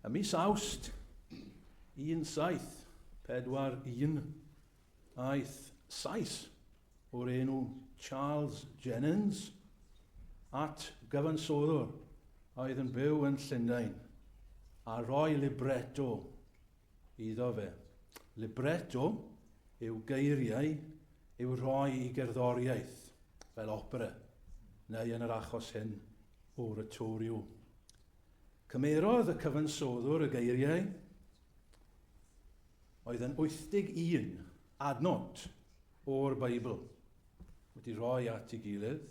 Y mis Awst, 1741, aeth Sais o'r enw Charles Jennings at gyfansoddwr oedd yn byw yn Llundain a roi libretto iddo fe. Libretto yw geiriau i'w rhoi i gerddoriaeth fel opera neu yn yr achos hyn oratorio. Cymerodd y cyfansoddwr y geiriau oedd yn 81 adnod o'r Beibl wedi rhoi at ei gilydd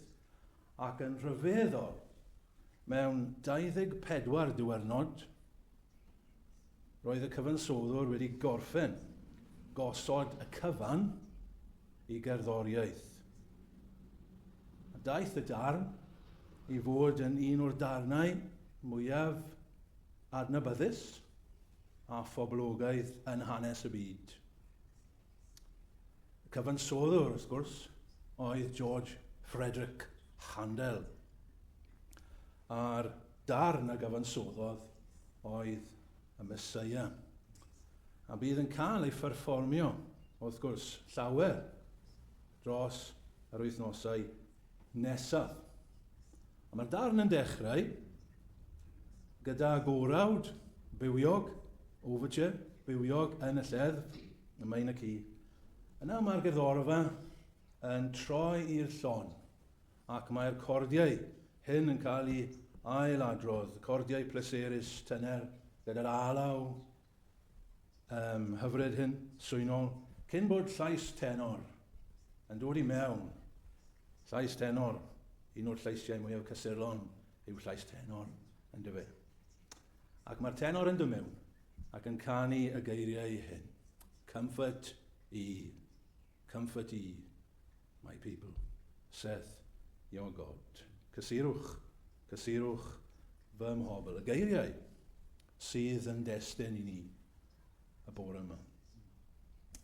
ac yn rhyfeddol mewn 24 diwrnod roedd y cyfansoddwr wedi gorffen gosod y cyfan i gerddoriaeth. A daeth y darn i fod yn un o'r darnau mwyaf adnabyddus a phoblogaidd yn hanes y byd. Y cyfansoddwr, wrth gwrs, oedd George Frederick Handel. A'r darn y gyfansoddodd oedd y Eseia. A bydd yn cael ei pherfformio, wrth gwrs, llawer dros yr wythnosau nesaf. A mae'r darn yn dechrau gyda gorawd bywiog, overture, bywiog yn y lleddf, y maen y ci. Yna mae'r gerddorfa yn troi i'r llon ac mae'r cordiau hyn yn cael ei ailadrodd, cordiau pleserus tener gyda'r alaw hyfryd hyn, swynol, cyn bod llais tenor yn dod i mewn. Llais tenor, un o'r lleisiau mwyaf cysurlon yw llais tenor yn dy fe. Ac mae'r tenor yn dod mewn ac yn canu y geiriau hyn. Comfort ye, my people, saith your God. Cysurwch, cysurwch fy mhobl. Y geiriau sydd yn destyn i ni y bore yma.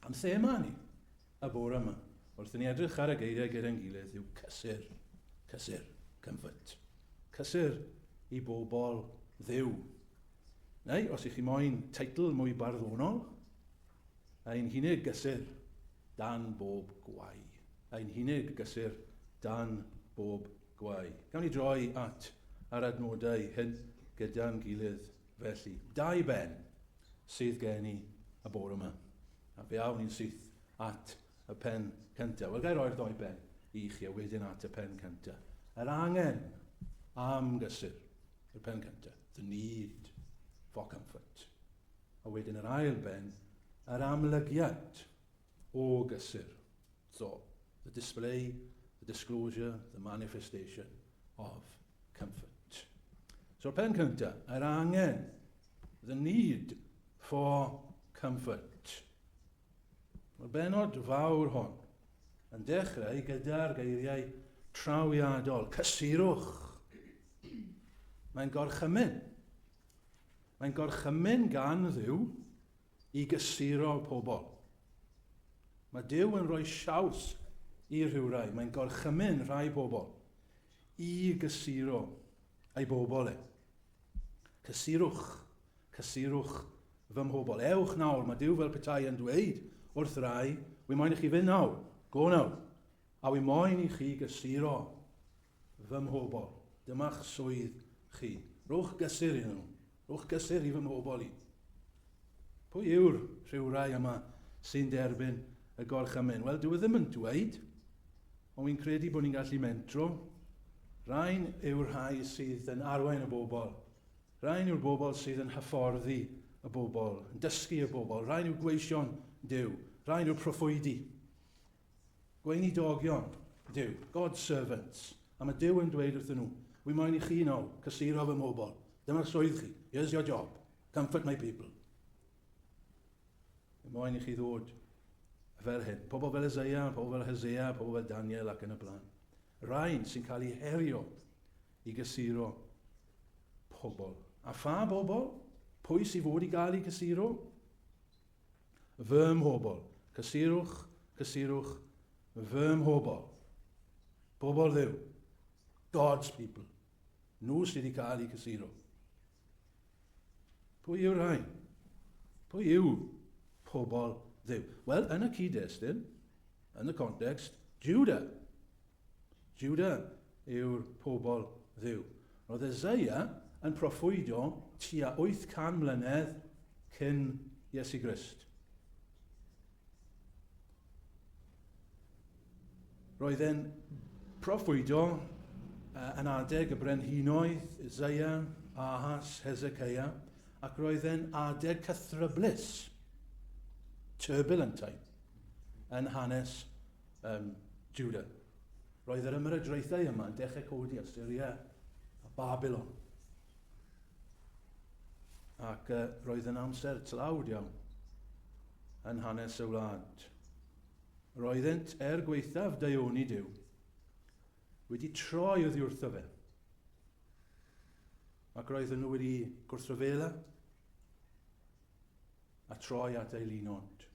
Am thema ni y bore yma, wrth i ni edrych ar y geiriau gyda'n gilydd, yw cysur, cysur, comfort. Cysur i bobl Dduw. Neu, os ych chi moyn teitl mwy barddonol, ein hunig gysur dan bob gwai. Ein hunig gysur dan bob gwai. Gawn ni droi at yr adnodau hyn gyda'n gilydd felly. 2 ben sydd gen i y bore yma. A fe awn ni'n syth at y pen cyntaf. Wel, gai roi'r 2 ben i chi a wedyn at y pen cyntaf. Yr angen am gysur, y pen cyntaf. The need for comfort. A wedyn yr ail ben, yr amlygiad o gysur. So, the display, the disclosure, the manifestation of comfort. So, pen cyntaf, yr angen, the need for comfort. Mae'r benod fawr hon yn dechrau gyda'r geiriau trawiadol. Cysurwch. Mae'n gorchymyn. Mae'n gorchymyn gan Dduw i gysuro pobl. Mae Duw yn rhoi siaws i rhywrai. Mae'n gorchymyn rhai pobl i gysuro ei bobl e. Cysurwch, cysurwch fy mhobl. Ewch nawr, mae Duw fel petai yn dweud wrth rai, wy moyn i chi fynd nawr, go nawr, a wy moyn i chi gysuro fy mhobl. Dyma'ch swydd chi. Rwch gysur i nhw. Rwch gysur i fy mhobl i. Pwy yw'r rhywrai yma sy'n derbyn y gorchymyn? Wel, dwi ddim yn dweud, ond wy'n credu bod ni'n gallu mentro. Rhain yw'r rhai sydd yn arwain y bobl. Rhain yw'r bobl sydd yn hyfforddi y bobl, yn dysgu y bobl. Rhain yw gweision Duw. Rhain yw'r proffwydi. Gweinidogion Duw. God's servants. A mae Duw yn dweud wrthyn nhw, wy moyn i chi nawr cysuro fy mobl. Dyma'r swydd chi. Here's your job. Comfort my people. Wy moyn i chi ddod fel hyn. Pobl fel Eseia, pobl fel Eseia, pobl fel Daniel ac yn y blaen. Rhain sy'n cael ei herio i gysuro pobl. A pha bobl? Pwy sy'n fod i gael ei gysuro? Fy mhobl. Cysurwch, cysurwch, fy mhobl. Bobl Dduw. God's people. Nhw sydd wedi cael ei cysuro. Pwy yw'r rhain? Pwy yw pobl Dduw? Wel, yn y cyd-destun, yn y context, Judah. Judah yw'r pobl Dduw. Roedd Eseia yn proffwydio tua 800 mlynedd cyn Iesu Grist. Roedd e'n proffwydio yn adeg y brenhinoedd, Eseia, Ahas, Heseia, ac roedd e'n adeg cythryblus, turbulent time, yn hanes Judah. Roedd yr ymerydraethau yma yn dechrau codi Assyria a Babylon. Ac roedd yn amser tlawd iawn yn hanes y wlad. Roeddent gweithaf daioni Duw wedi troi oddi wrtho fe. Ac roedden nhw wedi gwrthryfela a troi at eilunod.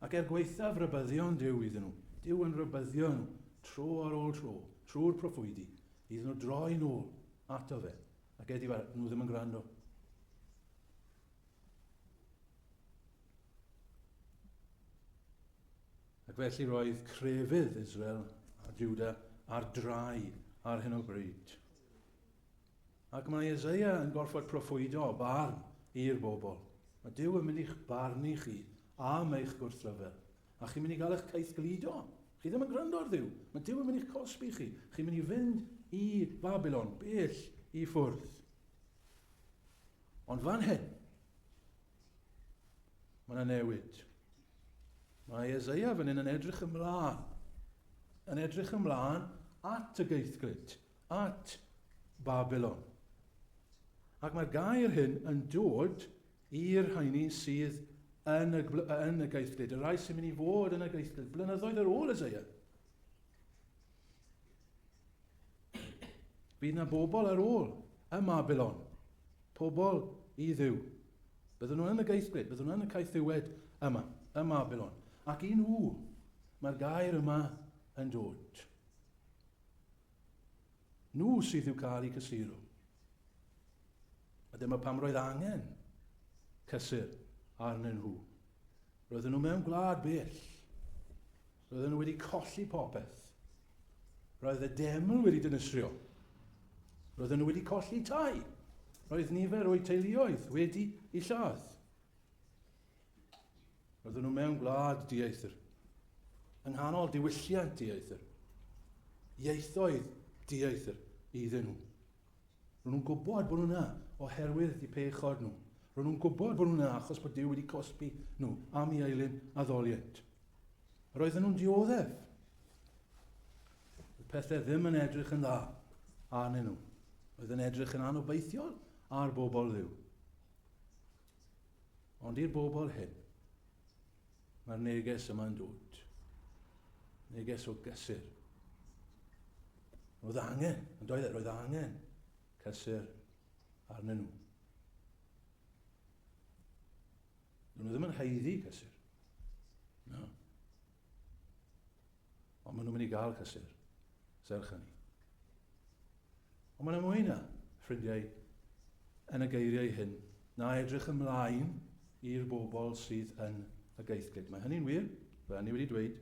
Ac gweithaf rybyddion Duw iddyn nhw. Duw yn rybyddio nhw tro ar ôl tro, trwy'r proffwydi, iddyn nhw droi nôl ato fe. Ac nhw ddim yn gwrando. Ac felly roedd crefydd Israel a Judah ar drai ar hyn o bryd. Ac mae Eseia yn gorfod proffwydo barn i'r bobl. Mae Duw yn mynd i'ch barnu chi am eich gwrthryfel. A chi'n mynd i gael eich caethgludo. Chi ddim yn gwrando ar Dduw. Mae Duw yn mynd i'ch cosbi chi. Chi'n mynd i fynd i Babylon, bell i ffwrdd. Ond fan hyn, mae yna newid. Mae Eseia fan hyn yn edrych ymlaen at y geithglyd, at Babylon. Ac mae'r gair hyn yn dod i'r rhaini sydd yn y geithglyd, y rai sy'n mynd i fod yn y geithglyd, blynyddoedd ar ôl Eseia. Bydd yna bobl ar ôl y Babylon, pobl i Dduw. Bydden nhw yn y geithglyd, bydden nhw yn y caethiwed yma, y Babylon. Ac i nhw, mae'r gair yma yn dod. Nhw sydd i'w cael eu cysuro. A dyma pam roedd angen cysur arnyn nhw. Roedden nhw mewn gwlad bell. Roedden nhw wedi colli popeth. Roedd y deml wedi dynysrio. Roedden nhw wedi colli tai. Roedd nifer o'i teuluoedd wedi ei lladd. Roedden nhw mewn gwlad dieithr. Yng nghanol diwylliant dieithr. Ieithoedd dieithr iddyn nhw. Roedden nhw'n gwybod bod nhw'n oherwydd i pechod nhw. Roedden nhw'n gwybod bod nhw'n achos bod Duw wedi cosbi nhw am ei eilyn addoliad. Roedden nhw'n dioddef. Y pethau ddim yn edrych yn dda arnyn nhw. Roedd yn edrych yn anobeithiol ar bobl Dduw. Ond i'r bobl hyn, mae'r neges yma'n dod. Neges o gysur. Roedd angen cysur arnyn nhw. Nhw ddim yn heiddi cysur. No. Ond maen nhw'n mynd i gael cysur. Serch hynny. Ond mae'n mwy na, ffrindiau, yn y geiriau hyn, na edrych ymlaen i'r bobl sydd yn y geithglyd. Mae hynny'n wir, fe ni wedi dweud,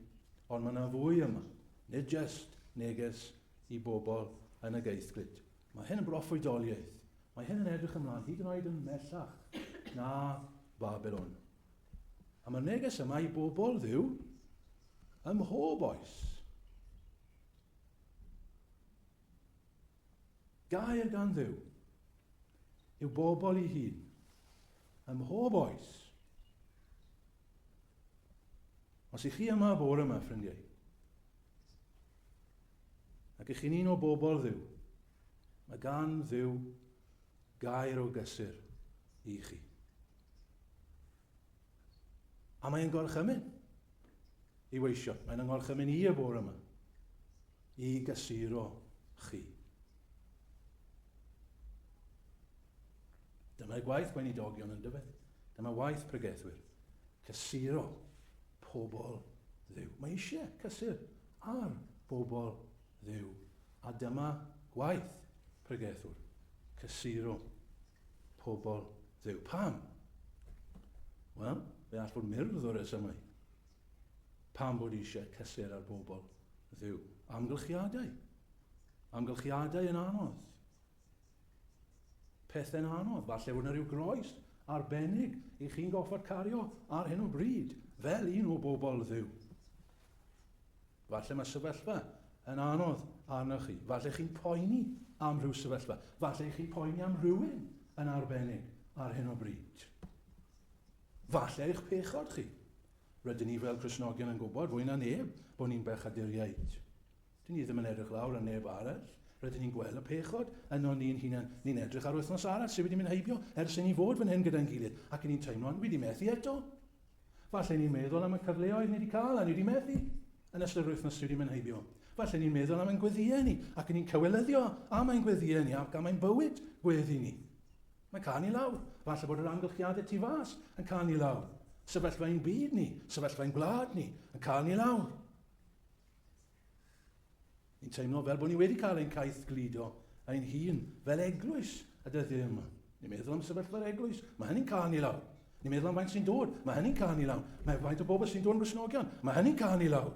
ond mae yna fwy yma. Nid just neges i bobl yn y geithglyd. Mae hyn yn broffwydoliaeth. Mae hyn yn edrych ymlaen, hyd yn oed yn mellach na Babylon. A mae'r neges yma i bobl Dduw ym mhob oes. Gair gan Dduw yw bobl ei hun ym mhob oes. Os ych chi yma bore yma, ffrindiau, ac ych chi'n un o bobl Dduw, mae gan Dduw gair o gysur i chi. A mae'n gorchymyn i weisio. Mae'n gorchymyn i y bore yma i gysuro chi. Dyma'r gwaith gweinidogion yn dyfed. Dyma waith pregethwyr. Cysuro pobl Dduw. Mae eisiau cysur ar bobl Dduw. A dyma gwaith pregethwyr. Cysuro pobl Dduw. Pam? Wel, fe all fod myrdd o'r resymau. Pam bod eisiau cysur ar bobl Dduw? Amgylchiadau. Amgylchiadau yn anodd. Pethau'n anodd. Falle bod yna rhyw groes arbennig i chi'n goffod cario ar hyn o bryd, fel un o bobl Dduw. Falle mae sefyllfa yn anodd arnoch chi. Falle chi'n poeni am rhyw sefyllfa. Falle chi'n poeni am rhywun yn arbennig ar hyn o bryd. Falle eich pechod chi. Rydyn ni fel Cristnogion yn gwybod fwy na neb bod ni'n bechaduriaid. Dyn ni ddim yn edrych lawr ar neb arall. Rydyn ni'n gweld y pechod yno ni'n hunain. Ni'n edrych ar wythnos arall sydd wedi mynd heibio ers i ni fod fan hyn gyda'n gilydd. Ac ni'n teimlo'n wedi methu eto. Falle ni'n meddwl am y cyfleoedd ni wedi cael a ni wedi methu yn ystod yr wythnos sydd wedi mynd heibio. Falle ni'n meddwl am ein gweddiau ni ac ni'n cywelyddio am ein gweddiau ni ac am ein bywyd gweddi ni. Mae'n cael ni lawr. Falle bod yr amgylchiadau tu fas yn cael ni lawr. Sefyllfa'n byd ni, sefyllfa'n gwlad ni, yn cael ni lawr. Ni'n teimlo fel bod ni wedi cael ein caeth glido ein hun fel eglwys y dyddiau yma. Ni'n meddwl am sefyllfa'r eglwys, mae hynny'n cael ni lawr. Ni'n meddwl am faint sy'n dod, mae hynny'n cael ni lawr. Mae faint o bobl sy'n dod yn Gristnogion, mae hynny'n cael ni lawr.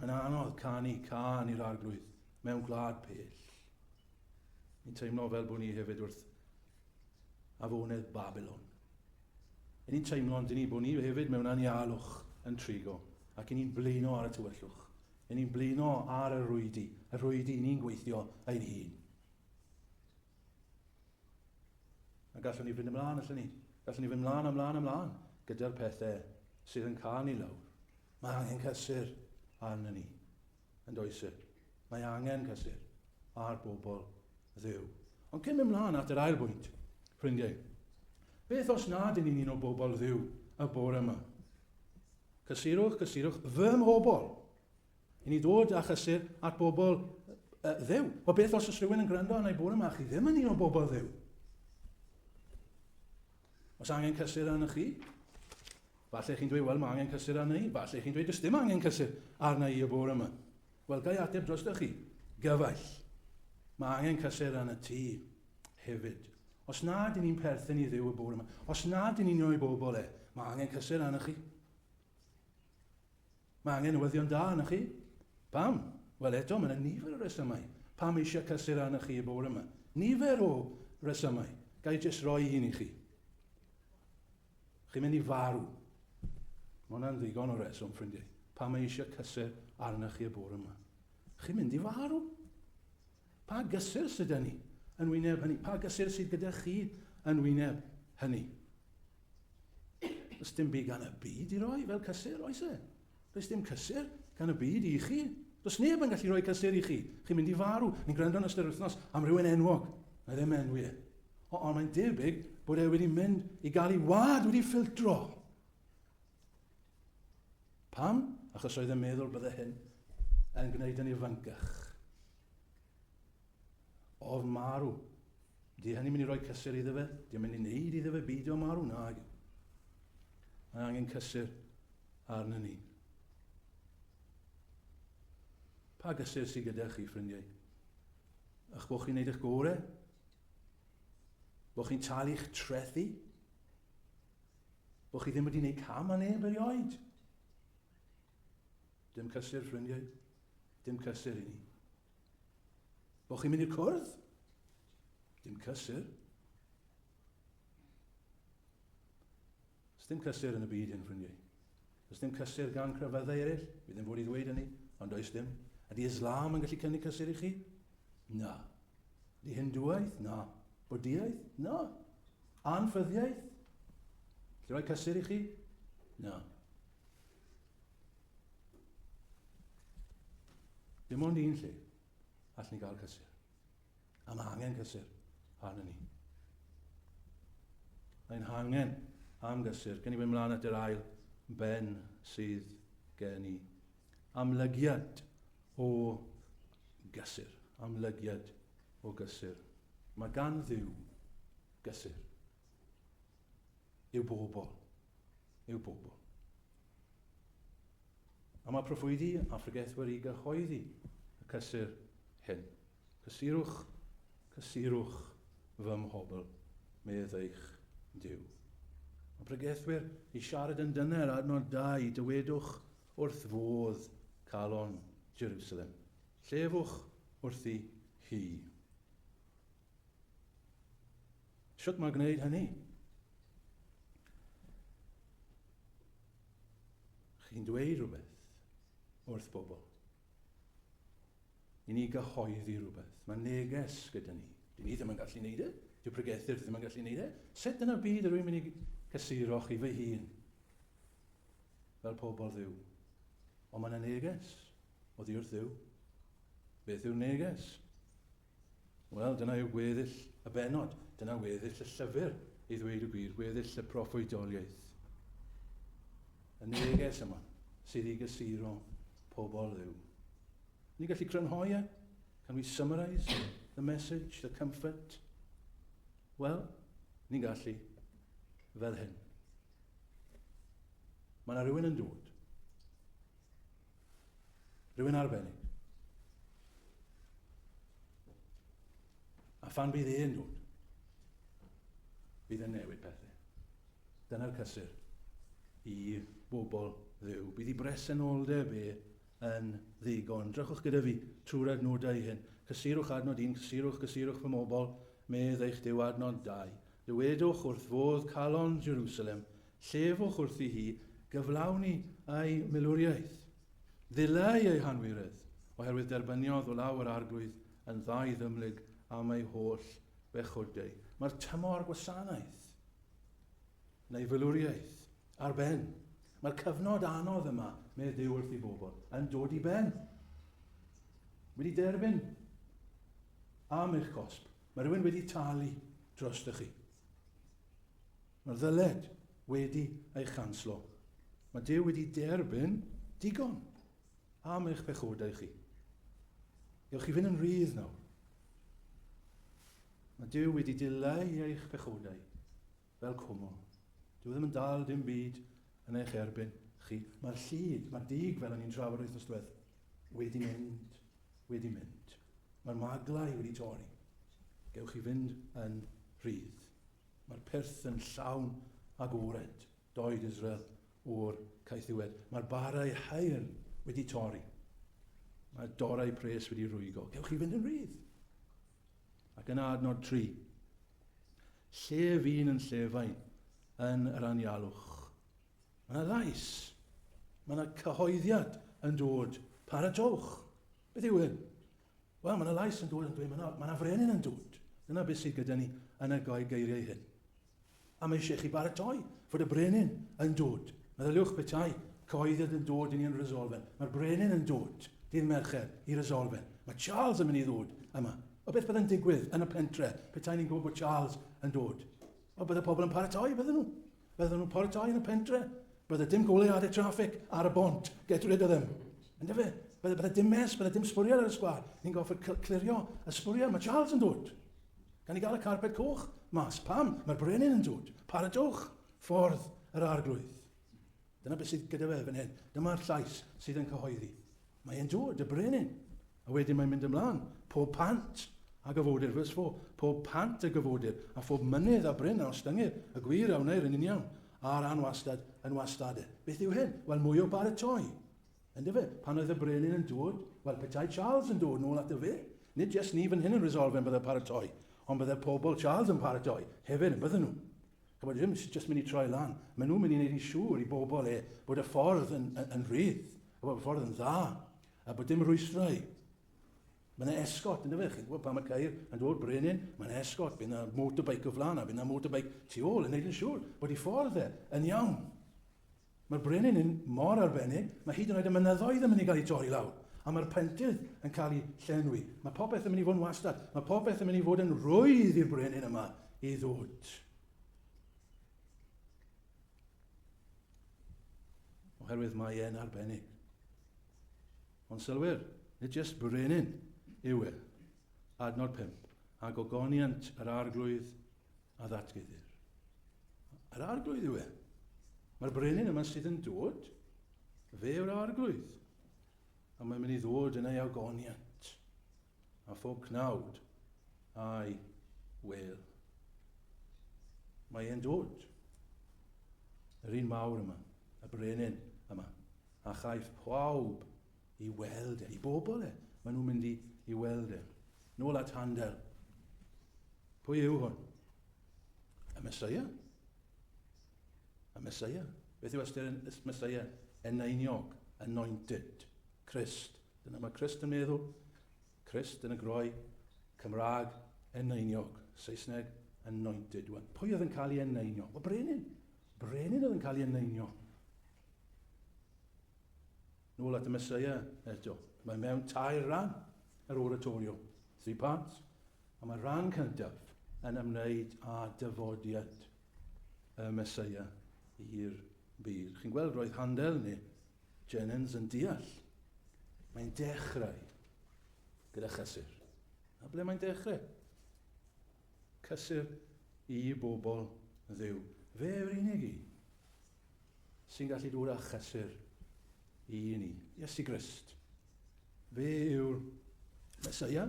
Mae'n anodd canu i'r arglwydd mewn gwlad pell. Ni'n teimlo fel bod ni hefyd wrth afonydd Babylon. Ni'n teimlo'n dyn ni bod ni hefyd mewn anialwch yn trigo ac ni'n blino ar y tywyllwch. Ni'n blino ar y rwydi ni'n gweithio ein hun. A gallwn ni fynd ymlaen, allwn ni. Gallwn ni fynd ymlaen gyda'r pethau sydd yn cael ni lawr. Mae angen cysur arno ni, yn does e? Mae angen cysur ar bobl Dduw. Ond cyn ymlaen at yr ail bwynt, ffrindiau, beth os nad yn un o bobl Dduw y bore yma? Cysirwch fy mhobl. I ni dod a chysur at bobl Dduw. O beth os oes rhywun yn gwrando yn ei bore yma, chi ddim yn un o bobl Dduw? Os angen cysur arno chi? Falle chi'n dweud, wel, mae angen cysur arno i. Falle chi'n dweud, does dim angen cysur arno i y bore yma. Wel, gai ateb dros chi. Gyfaill. Mae angen cysur arno ti hefyd. Os nad yn ni'n perthyn i Dduw y bore yma, os nad yn ni'n o'i bobl mae angen cysur arno chi. Mae angen newyddion da arno chi. Pam? Wel eto, mae yna nifer o resymau. Pam eisiau cysur arno chi y bore yma? Nifer o resymau. Gai jyst roi un i chi. Chi'n mynd i farw. Mae hwnna'n ddigon o reswm, ffrindiau. Pam eisiau cysur arno chi y bore yma? Chi'n mynd i farw. Pa gysur sydd ni yn wyneb hynny? Pa gysur sydd gyda chi yn wyneb hynny? Does dim byd gan y byd i roi fel cysur, oes e? Does dim cysur gan y byd i chi. Does neb yn gallu rhoi cysur i chi. Chi'n mynd i farw. Ni'n gwrando yn ystod yr wythnos am rhywun enwog. Na ddim enwi e. Ond mae'n debyg bod e wedi mynd i gael ei wad wedi ffiltro. Pam? Achos oedd yn meddwl bydde hyn yn gwneud yn ifancach. O'r marw. Di hynny'n mynd i roi cysur iddo fe? Di'n mynd i wneud iddo fe byd o marw? Nag. Mae angen cysur arno ni. Pa gysur sydd gyda chi, ffrindiau? Ych bod chi'n gwneud eich gorau? Bod chi'n talu eich trethu? Bod chi ddim wedi gwneud cam a neb erioed? Dim cysur, ffrindiau. Dim cysur i ni. Bod chi'n mynd i'r cwrdd? Dim cysur. Does dim cysur yn y byd hyn, ffrindiau. Does dim cysur gan crefyddau eraill. Fi ddim fod i ddweud hynny, ond does dim. Ydy Islam yn gallu cynnig cysur i chi? Na. Ydy Hindŵaeth? Na. Bwddiaeth? Na. Anffyddiaeth? Lly roi cysur i chi? Na. Dim ond un lle all ni gael cysur. A mae angen cysur arno ni. Mae'n hangen am gysur. Gen i fynd mlaen at yr ail ben sydd gen i. Amlygiad o gysur. Amlygiad o gysur. Mae gan Dduw gysur. Yw bobl. Yw bobl. A mae proffwydi a phregethwyr i gyhoeddi y cysur hyn. Cysirwch Cysurwch fy mhobl, medd eich Dduw. Mae pregethwyr i siarad yn dyner adnod 2, dywedwch wrth fodd calon Jerusalem. Llefwch wrthi hi. Sut mae'n gwneud hynny? Chi'n dweud rhywbeth wrth bobl. I ni gyhoeddi rhywbeth. Mae neges gyda ni. Dyn ni ddim yn gallu neud e. Dyw pregethyr ddim yn gallu neud e. Sut yn y byd rwy'n mynd i cysuroch i fy hun fel pobl Dduw? Ond mae'n neges o ddi wrth Dduw. Beth yw'r neges? Wel, dyna yw gweddill y benod. Dyna weddill y llyfr i ddweud y gwir. Gweddill y proffwydoliaeth. Y neges yma sydd i gysuro pobl Dduw. Ni'n gallu crynhoi e? Can we summarise the message, the comfort? Wel, ni'n gallu fel hyn. Mae yna rhywun yn dod. Rhywun arbennig. A phan bydd e'n dod, bydd e'n newid pethau. Dyna'r cysur i bobl Dduw. Bydd ei bresenoldeb yn ddigon. Drychwch gyda fi trwy'r adnodau hyn. Cysurwch adnod 1, cysurwch fy mobl, medd eich Dduw adnod 2. Dywedwch wrth fodd calon Jerusalem, llefwch wrthi hi, gyflawni ei milwriaeth. Ddileu ei hanwirydd, oherwydd derbyniodd o lawer arglwydd yn ddau ddymlyg am ei holl bechwdau. Mae'r tymor gwasanaeth, neu filwriaeth, ar ben. Mae'r cyfnod anodd yma, mae Dduw wrth i bobl, yn dod i ben. Wedi derbyn am eich cosb. Mae rhywun wedi talu dros chi. Mae'r ddyled wedi ei chanslo. Mae Dduw wedi derbyn digon am eich pechodau chi. Gewch chi fynd yn rhydd nawr. Mae Dduw wedi dileu eich pechodau fel cwmwl. Dduw ddim yn dal dim byd yn eich erbyn chi. Mae'r llyd, mae'r dig fel o'n i'n trafod wythnos diwedd, wedi mynd. Mae'r maglau wedi torri. Gewch chi fynd yn rhydd. Mae'r perth yn llawn agored, doed Israel o'r caethiwed. Mae'r barau haer wedi torri. Mae'r dorau pres wedi rwygo. Gewch chi fynd yn rhydd. Ac yn adnod 3, llef un yn llefain yn yr anialwch. Mae yna lais. Mae yna cyhoeddiad yn dod. Paratowch. Beth yw hyn? Wel, mae yna lais yn dod yn dweud, mae yna frenin yn dod. Dyna beth sydd gyda ni yn y geiriau hyn. A mae eisiau chi baratoi fod y brenin yn dod. Meddyliwch petai cyhoeddiad yn dod i ni'n resolfen. Mae'r brenin yn dod, dydd Mercher, i resolfen. Mae Charles yn mynd i ddod yma. O beth byddai'n digwydd yn y pentre, petai ni'n gwybod bod Charles yn dod? O bydde pobl yn paratoi, bydden nhw? Bydden nhw'n paratoi yn y pentre? Bydde dim goleuadau traffig ar y bont, get rid of them. Ynddo fe? Bydde dim mes, bydde dim sbwriel ar y sgwar. Ni'n goffod clirio y sbwriel, mae Charles yn dod. Gan i gael y carpet coch mas. Pam? Mae'r brenin yn dod. Paratwch ffordd yr arglwydd. Dyna beth sydd gyda fe fan hyn. Dyma'r llais sydd yn cyhoeddi. Mae e'n dod, y brenin. A wedyn mae'n mynd ymlaen. Pob pant a gyfodir. Fes 4. Pob pant a gyfodir. A phob mynydd a bryn a ostyngyr. Y gwir a wneir yn union. A'r anwastad yn wastadau. Beth yw hyn? Wel, mwy o baratoi. Ynddo fe? Pan oedd y brenin yn dod, wel, petai Charles yn dod nôl at y fe. Nid jes ni fan hyn yn resolfen bydde paratoi, ond bydde pobl Charles yn paratoi. Hefyd, bydde nhw. Cymod, ddim jyst mynd i troi lan. Maen nhw'n mynd i wneud i siŵr i bobl bod y ffordd yn rhydd, bod y ffordd yn dda, a bod dim rwystrau. Mae'n esgot, ynddo fe? Chi'n gwybod pan mae Ceir yn dod brenin, mae'n esgot, bydd yna motorbike o flan, a bydd yna motorbike tu ôl yn neud yn siŵr bod i ffordd yn iawn. Mae'r brenin yn mor arbennig, mae hyd yn oed y mynyddoedd yn mynd i gael ei torri lawr. A mae'r pentydd yn cael ei llenwi. Mae popeth yn mynd i fod yn wastad. Mae popeth yn mynd i fod yn rwydd i'r brenin yma i ddod. Oherwydd mae e'n arbennig. Ond sylwyr, nid jyst brenin yw e. Adnod 5. A gogoniant yr arglwydd a ddatgyddir. Yr arglwydd yw e. Mae'r brenin yma sydd yn dod, fe yw'r arglwydd. A mae'n mynd i ddod yn ei agoniant. A phob cnawd a'i wel. Mae e'n dod. Yr un mawr yma, y brenin yma, a chaiff pawb i weld i bobl maen nhw'n mynd i weld nôl at handel. Pwy yw hwn? Y Meseia. Y Meseia. Beth yw ystyr y Meseia? Eneiniog, anointed, Christ. Dyna mae Christ yn meddwl. Christ yn y groi, Cymraeg, eneiniog, Saesneg, anointed. Pwy oedd yn cael ei eneinio? O brenin. Brenin oedd yn cael ei eneinio. Nôl at y Meseia eto. Mae mewn tair ran yr oratorio. 3 parts. A mae ran cyntaf yn ymwneud â dyfodiad y Meseia i'r byd. Chi'n gweld roedd handel ni, Jennings yn deall. Mae'n dechrau gyda Cysur. A ble mae'n dechrau? Cysur i bobl Dduw. Fe yw'r unig sy'n gallu dod â chysur i ni. Iesu Grist. Fe yw'r Meseia.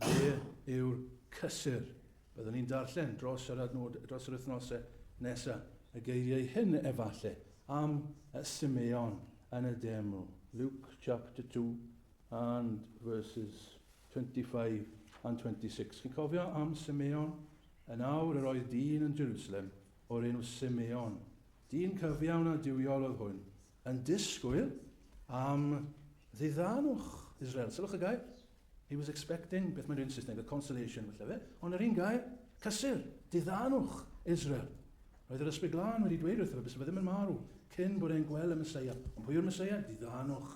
Fe yw'r cysur. Byddwn ni'n darllen dros yr wythnosau nesaf y geiriau hyn efallai am y Simeon yn y deml. Luke chapter 2 and verses 25 and 26. Chi'n cofio am Simeon? Yn awr yr oedd dyn yn Jerusalem o'r enw Simeon. Dyn cyfiawn a diwiol oedd hwn yn disgwyl am ddiddanwch Israel. Sylwch y gair? He was expecting, beth mae'n rhywun Saesneg, a consolation, felly fe. Ond yr un gair, cysur, ddiddanwch Israel. Roedd yr ysbryd glân wedi dweud wrtho fe, bys fe ddim yn marw, cyn bod e'n gweld y Meseia. Ond pwy yw'r Meseia? Ddiddanwch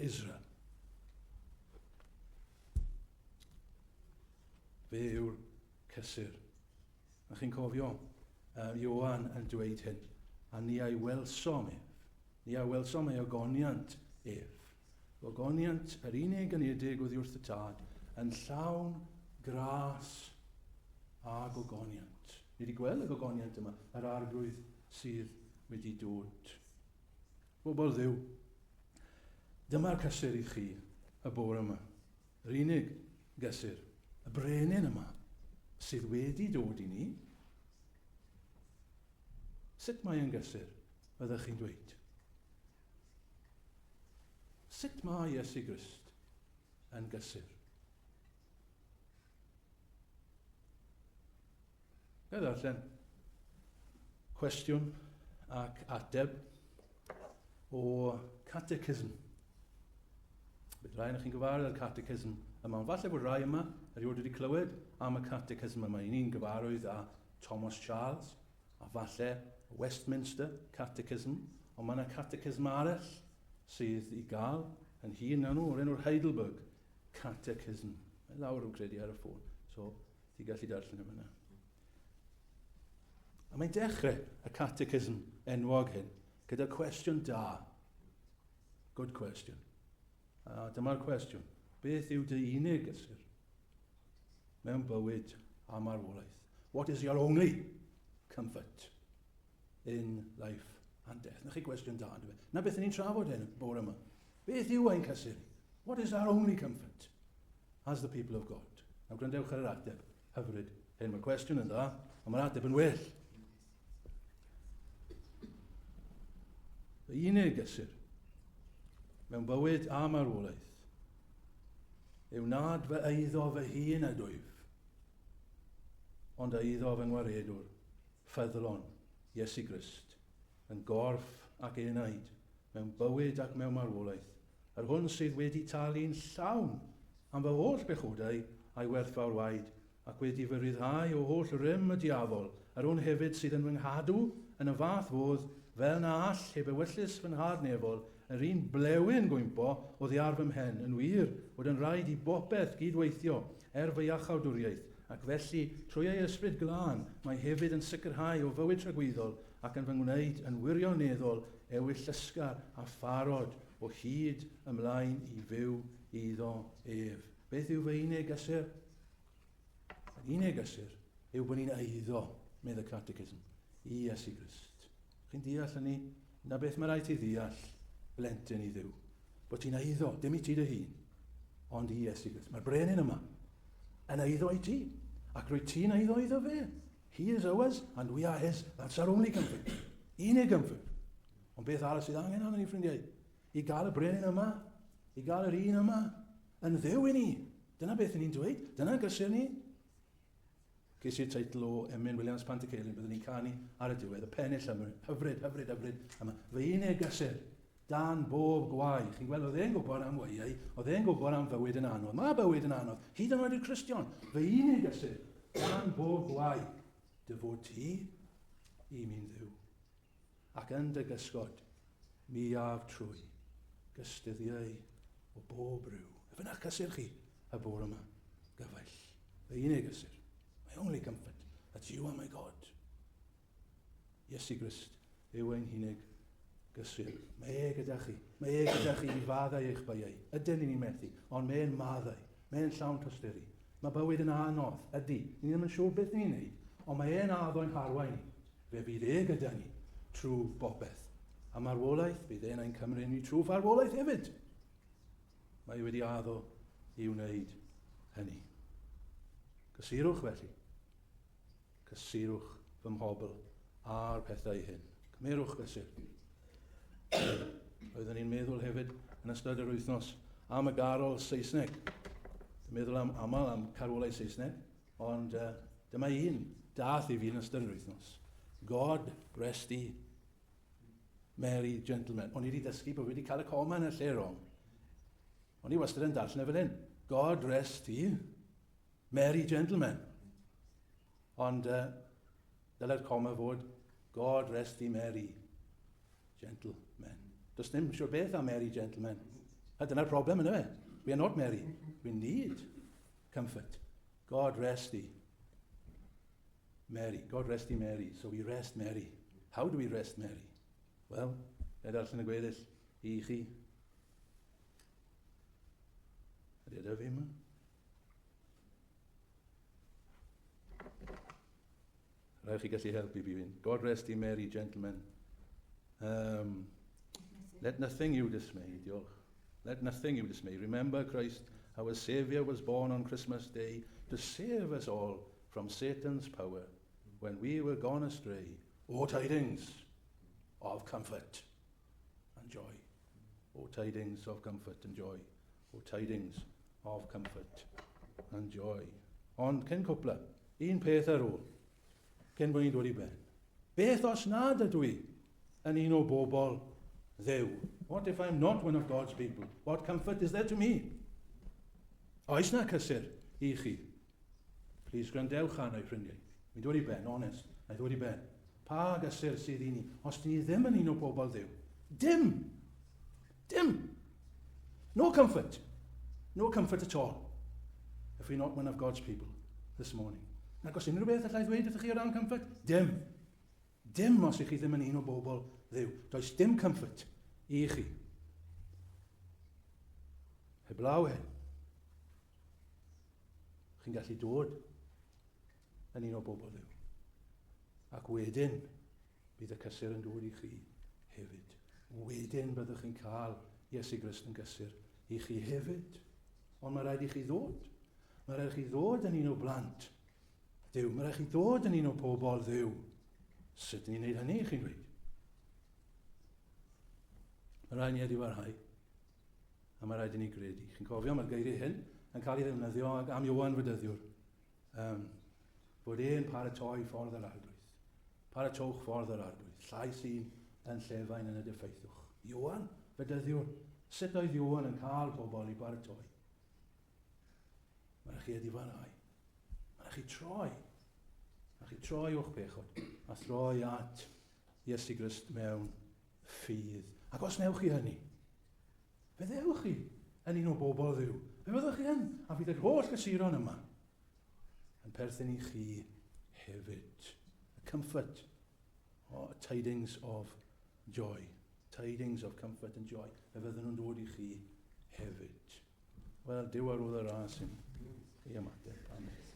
Israel. Fe yw'r cysur. A chi'n cofio, Ioan yn dweud hyn, a ni ai welsom ef. Ni ai welsom ei ogoniant ef. Ogoniant yr unig ynedig oddi wrth y tad, yn llawn gras a gogoniant. Ni wedi gweld y gogoniant yma, yr arglwydd sydd wedi dod. Bobl Dduw, dyma'r cysur i chi y bore yma. Yr unig gysur, y brenin yma, sydd wedi dod i ni. Sut mae e'n gysur, fyddwch chi'n dweud? Sut mae Iesu Grist yn gysur? Gael ddarllen cwestiwn ac ateb o catechism. Bydd rai o'ch chi'n gyfarwydd â'r catechism yma, ond falle bod rai yma erioed wedi clywed am y catechism yma. Ni'n gyfarwydd â Thomas Charles, a falle Westminster Catechism, ond mae yna catechism arall sydd i gael yn hun na nhw, o'r enw'r Heidelberg Catechism. Mae lawr yn credu ar y ffôn, so ti gallu darllen yma yna. A mae'n dechrau y catechism enwog hyn gyda cwestiwn da. Good question. A dyma'r cwestiwn. Beth yw dy unig gysur mewn bywyd a marwolaeth? What is your only comfort in life and death? Na chi cwestiwn da, dwi'n fe. Na beth ni'n trafod hyn bore yma. Beth yw ein cysur? What is our only comfort as the people of God? Nawr gwrandewch ar yr ateb hyfryd. Hyn mae'r cwestiwn yn dda, ond mae'r ateb yn well. Y unig gysur mewn bywyd a marwolaeth yw nad fy eiddo fy hun a dwyf, ond a eiddo fy ngwaredwr, ffyddlon, Iesu Grist, yn gorff ac enaid, mewn bywyd ac mewn marwolaeth, yr hwn sydd wedi talu'n llawn am fy holl bechodau a'i werthfawr waed, ac wedi fy ryddhau o holl rym y diafol, yr hwn hefyd sydd yn fy nghadw yn y fath fodd, fel na all heb ewyllus fy nhadnefol, yr un blewyn gwympo o ddiar fy mhen, yn wir bod yn rhaid i bopeth gydweithio fy iachawdwriaeth, ac felly trwy ei ysbryd glân mae hefyd yn sicrhau o fywyd tragwyddol ac yn fy ngwneud yn wirioneddol ewyll llysgar a pharod o hyd ymlaen i fyw iddo ef. Beth yw fy unig gysur? Yr unig gysur yw bod ni'n eiddo, medd y catechism, i Iesu Grist. Chi'n deall hynny? Na beth mae rhaid i ddeall blentyn i Dduw. Bod ti'n eiddo, dim i ti dy hun, ond i Iesu Grist. Mae'r brenin yma yn eiddo i ti. Ac rwy ti'n eiddo iddo fe. He is ours and we are his. That's our only comfort. Unig comfort. Ond beth arall sydd angen arno ni, ffrindiau? I gael y brenin yma, i gael yr un yma, yn ddew i ni. Dyna beth ni'n dweud. Dyna gysur ni. Ges i'r teitl o Emyn Williams Pantycelyn, byddwn ni'n canu ar y diwedd, y pennill yma, hyfryd, hyfryd, hyfryd. Yma, fy unig gysur, dan bob gwai. Chi'n gweld, oedd e'n gwybod am waiau, oedd e'n gwybod am fywyd yn anodd. Mae bywyd yn anodd. Hyd yn oed i'r Cristion. Fy unig gysur, dan bob gwai. Dy fod ti i mi'n ddiw. Ac yn dy gysgod, mi af trwy, gystyddiau o bob rhyw. Fy'na'ch gysur chi, y bore yma, gyfaill. Fy unig gysur. My only comfort, that you are my God. Iesu Grist, yw ein unig gysur. Mae gyda chi. Mae gyda chi i faddau eich baiau. Ydyn ni'n methu, ond mae'n maddau. Mae'n llawn tosteri. Mae bywyd yn anodd, ydy. Ni ddim yn siŵr beth ni'n neud, ond mae e'n addo'n harwain ni. Fe bydd gyda ni trwy bopeth. A marwolaeth, bydd e'n cymryd ni trwy farwolaeth hefyd. Mae wedi addo i wneud hynny. Cysirwch felly. Cysirwch fy mhobl a'r pethau hyn. Cymerwch gysur. Roeddwn ni'n meddwl hefyd yn ystod yr wythnos am y garol Saesneg. Dwi'n meddwl am aml am carwolau Saesneg, ond dyma un dath i fi yn ystod yr wythnos. God rest ye merry gentlemen. O'n i wedi dysgu bod wedi cael y coma yn y lle rong. O'n i wastad yn darllen efo hyn. God rest ye merry gentlemen. Ond dylai'r coma fod God rest ye merry gentlemen. Does dim siwr beth am merry gentlemen. A dyna'r problem yna fe. We are not merry. We need comfort. God rest ye merry. God rest ye merry. So we rest merry. How do we rest merry? Wel, darllen y gweddill i chi. Ydy ydy fi yma? Rhaid chi gallu helpu fi fynd. God rest ye merry, gentlemen. Let nothing you dismay, diolch. Let nothing you dismay. Remember Christ, our Saviour, was born on Christmas Day to save us all from Satan's power when we were gone astray. O tidings of comfort and joy. O tidings of comfort and joy. O tidings of comfort and joy. Ond cyn cwpla, un peth ar ôl, cyn bod ni'n dod i ben. Beth os nad ydw i yn un o bobl Dduw? What if I'm not one of God's people? What comfort is there to me? Oes na cysur i chi? Please gwrandewch arno i ffrindiau. Mi'n dod i ben, honest. Na i ddod i ben. Pa gysur sydd i ni? Os ni ddim yn un o bobl Dduw. Dim! Dim! No comfort. No comfort at all. If we're not one of God's people this morning. Nag os unrhyw beth allai ddweud wrthych chi o ran comfort? Dim. Dim os ych chi ddim yn un o bobl Dduw. Does dim comfort i chi. Heblaw hyn. Chi'n gallu dod yn un o bobl Dduw. Ac wedyn, bydd y cysur yn dod i chi hefyd. Wedyn byddwch chi'n cael Iesu Grist yn gysur i chi hefyd. Ond mae rhaid i chi ddod. Mae rhaid i chi ddod yn un o blant Dduw. Mae rhaid i chi ddod yn un o pobl Dduw. Sut ni'n neud hynny, chi'n dweud? Mae rhaid ni edifarhau. A mae rhaid i ni gredu. Chi'n cofio, mae'r geiriau hyn yn cael ei ddefnyddio am Iowan Fydyddiwr. Bod e'n paratoi ffordd yr arglwydd. Paratowch ffordd yr arglwydd. Llais un yn llefain yn y diffeithwch. Iowan Fydyddiwr. Sut oedd Iowan yn cael pobl i paratoi? Mae rhaid chi edifarhau. Mae rhaid chi troi. Mae rhaid chi troi o'ch bechod. A throi at Iesu Grist mewn ffydd. Ac os newch chi hynny, fe ddewch chi yn un o bobl Dduw. Fe fyddwch chi yn, a fydd yr holl gysuron yma yn perthyn i chi hefyd. A comfort, tidings of joy. Tidings of comfort and joy. Fe fydden nhw'n dod i chi hefyd. Wel, Duw ar ôl y ras yn chi ymateb. Amen.